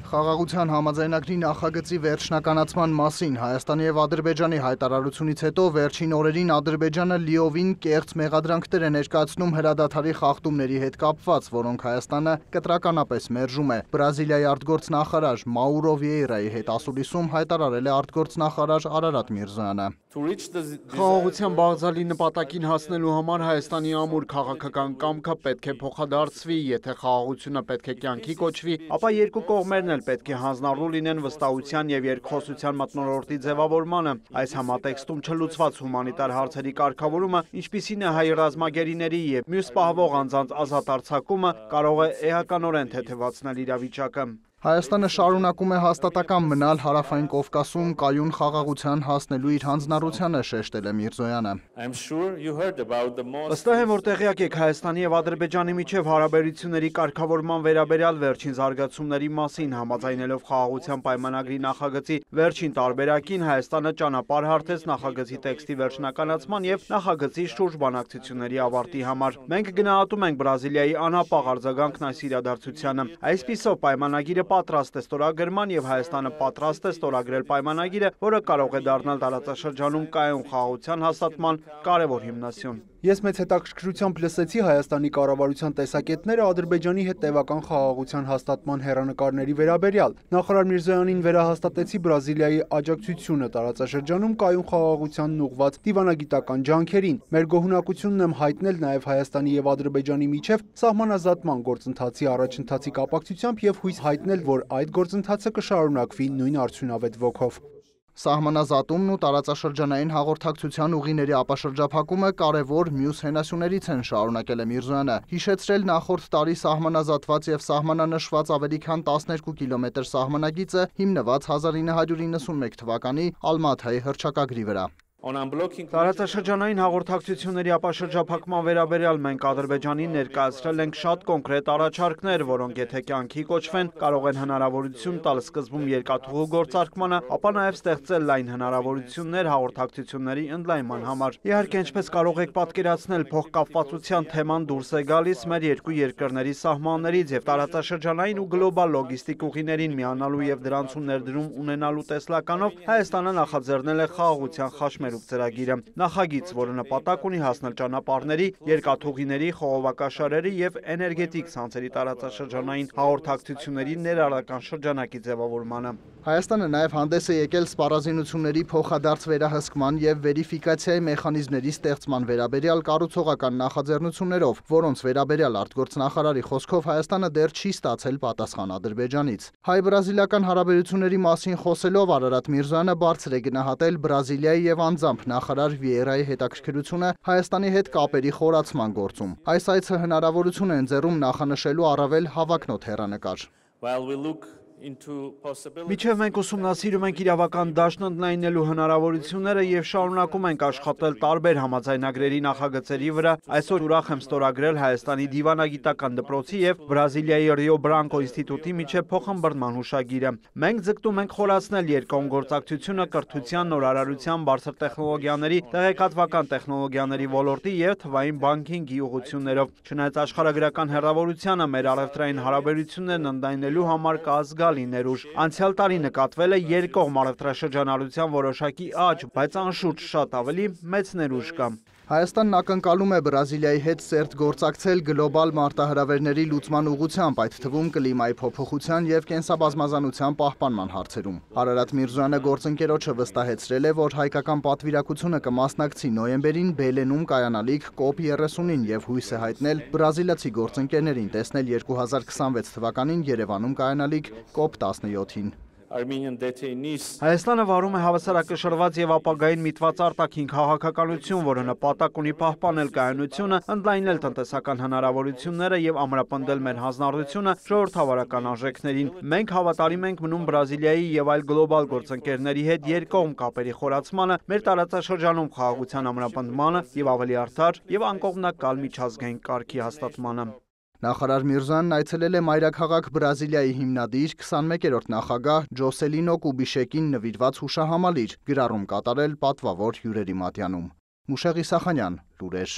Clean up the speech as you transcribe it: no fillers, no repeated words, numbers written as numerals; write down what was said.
Խաղաղության համաձայնագրի նախագծի վերջնականացման մասին Հայաստանի եւ Ադրբեջանի հայտարարությունից հետո վերջին օրերին Ադրբեջանը լիովին կեղծ մեղադրանքներ է ներկայացնում հրադադարի խախտումների հետ կապված, որոնք Հայաստանը կտրականապես մերժում է։ Բրազիլիայի արտգործնախարար Մաուրո Վիեյրայի հետ ասուլիսում հայտարարել է արտգործնախարար Արարատ Միրզոյանը։ Խաղաղության բաղձալի նպատակին հասնելու համար Հայաստանի ամուր քաղաքական կամքը պետք է փոխադարձվի, եթե խաղաղությունը պետք է կյանքի կոչվի, ապա երկու կողմերն էլ պետք է հանձնառու լինեն վստահության եւ երկխոսության մթնոլորտի ձևավորմանը։ Այս համատեքստում չլուծված հումանիտար հարցերի կարգավորումը, ինչպիսին է հայ ռազմագերիների եւ մյուս պահվող անձանց ազատ արձակումը, կարող է էականորեն թեթևացնել իրավիճակը։ Հայաստանը շարունակում է հաստատակամ մնալ Հարավային Կովկասում կայուն խաղաղության հասնելու իր հանձնառությանը, շեշտել է Միրզոյանը։ Վստահ եմ, որ տեղյակ եք Հայաստանի եւ Ադրբեջանի միջև հարաբերությունների կարգավորման վերաբերյալ վերջին զարգացումների մասին, համաձայնելով խաղաղության պայմանագրի նախագծի վերջին տարբերակին, Հայաստանը ճանապարհ հարթեց նախագծի տեքստի վերջնականացման եւ նախագծի շուրջ բանակցությունների ավարտի համար։ Մենք գնահատում ենք Բրազիլիայի անապաղ արձագանքն այս իրադարձությանը։ Այսպիսով պայմանագիրը պատրաստ է ստորագրման եւ Հայաստանը պատրաստ է ստորագրել պայմանագիրը, որը կարող է դառնալ տարածաշրջանում կայուն խաղաղության հաստատման կարևոր հիմնասյուն։ Ես մեծ հետաքրքրությամբ լսեցի Հայաստանի կառավարության տեսակետները Ադրբեջանի հետ տևական խաղաղության հաստատման հեռանկարների վերաբերյալ։ Նախարար Միրզոյանին վերահաստատեցի Բրազիլիայի աջակցությունը տարածաշրջանում կայուն խաղաղությանն ուղղված դիվանագիտական ջանքերին։ Մեր գոհունակությունն եմ հայտնել նաև Հայաստանի եւ Ադրբեջանի միջև սահմանազատման գործընթացի առաջընթացի կապակցությամբ եւ հույս հայտնել, որ այդ գործընթացը կշարունակվի նույն արդյունավետ ոգով։ Սահմանազատումն ու տարածաշրջանային հաղորդակցության ուղիների ապաշրջափակումը կարևոր մյուս հենասյուներից են, շարունակել է Միրզոյանը, հիշեցրել նախորդ տարի սահմանազատված եւ սահմանանշված ավելի քան 12 կիլոմետր սահմանագիծը հիմնված 1991 թվականի Ալմաթայի հռչակագրի վրա։ Տարածաշրջանային հաղորդակցությունների ապաշրջափակման վերաբերյալ մենք Ադրբեջանին ներկայացրել ենք շատ կոնկրետ առաջարկներ, որոնք եթե կյանքի կոչվեն, կարող են հնարավորություն տալ սկզբում երկաթուղու գործարկմանը, ապա նաև ստեղծել լայն հնարավորություններ հաղորդակցությունների ընդլայնման համար։ Իհարկե, ինչպես կարող եք պատկերացնել, փոխկապվածության թեման դուրս է գալիս մեր երկու երկրների սահմաններից եւ տարածաշրջանային ու գլոբալ լոգիստիկ ուղիներին միանալու եւ դրանցում ներդրում ունենալու տեսլականով Հայաստանը նախաձեռնել է խաղաղության խաչմերուկ ծրագիրը, նախագիծ, որը նպատակ ունի հասնել ճանապարհների, երկաթուղիների, խողովակաշարերի եւ էներգետիկ ցանցերի տարածաշրջանային հաղորդակցությունների ներառական շրջանակի ձևավորմանը։ Հայաստանը նաև հանդես է եկել սպառազինությունների փոխադարձ վերահսկման եւ վերիֆիկացիայի մեխանիզմների ստեղծման վերաբերյալ կառուցողական նախաձեռնություններով, որոնց վերաբերյալ արտգործնախարարի խոսքով Հայաստանը դեռ չի ստացել պատասխան Ադրբեջանից։ Հայ-բրազիլական հարաբերությունների մասին խոսելով Արարատ Միրզոյանը բարձր է գնահատել Բրազիլիայի եւ անձամբ նախարար Վիեյրայի հետաքրքրությունը Հայաստանի հետ կապերի խորացման գործում։ Այս այցը հնարավորություն է ընձեռում նախանշելու առավել հավակնոտ հեռանկար։ Միջև մենք ուսումնասիրում ենք իրավական դաշտն ընդլայնելու հնարավորությունները եւ շարունակում ենք աշխատել տարբեր համաձայնագրերի նախագծերի վրա, այսօր ուրախ եմ ստորագրել Հայաստանի դիվանագիտական դպրոցի եւ Բրազիլիայի Ռիո Բրանկո ինստիտուտի միջև փոխըմբռնման հուշագիրը։ Մենք ձգտում ենք խորացնել երկկողմ գործակցությունը կրթության, նորարարության, բարձր տեխնոլոգիաների, տեղեկատվական տեխնոլոգիաների ոլորտի եւ թվային բանկինգի ուղղություններով։ Չնայած աշխարհագրական հեռավորությանը մեր առևտրային հարաբերություններն ընդլայնելու համար կա ներուժ։ Անցյալ տարի նկատվել է երկկողմ առևտրաշրջանառության որոշակի աճ, բայց անշուշտ շատ ավելի մեծ ներուժ կա։ Հայաստանն ակնկալում է Բրազիլիայի հետ սերտ գործակցել գլոբալ մարտահրավերների լուծման ուղղությամբ, այդ թվում կլիմայի փոփոխության եւ կենսաբազմազանության պահպանման հարցերում։ Արարատ Միրզոյանը գործընկերոջը վստահեցրել է, որ հայկական պատվիրակությունը կմասնակցի նոյեմբերին Բելենում կայանալիք COP30-ին եւ հույս է հայտնել բրազիլացի գործընկերներին տեսնել 2026 թվականին Երևանում կայանալիք COP17-ին։ Հայաստանը վարում է հավասարակշռված եւ ապագային միտված արտաքին քաղաքականություն, որը նպատակ ունի պահպանել կայունությունը, ընդլայնել տնտեսական հնարավորությունները եւ ամրապնդել մեր հանձնառությունը ժողովրդավարական արժեքներին։ Մենք հավատարիմ ենք մնում Բրազիլիայի եւ այլ գլոբալ գործընկերների հետ երկկողմ կապերի խորացմանը, մեր տարածաշրջանում խաղաղության ամրապնդմանը եւ ավելի արդար եւ անկողմնակալ միջազգային կարգի հաստատմանը։ Նախարար Միրզոյանն այցելել է մայրաքաղաք Բրազիլիայի հիմնադիր 21-րդ նախագահ Ջոսելինո Կուբիշեկին նվիրված հուշահամալիր, գրառում կատարել պատվավոր հյուրերի մատյանում։ Մուշեղ Իսախանյան, լուրեր։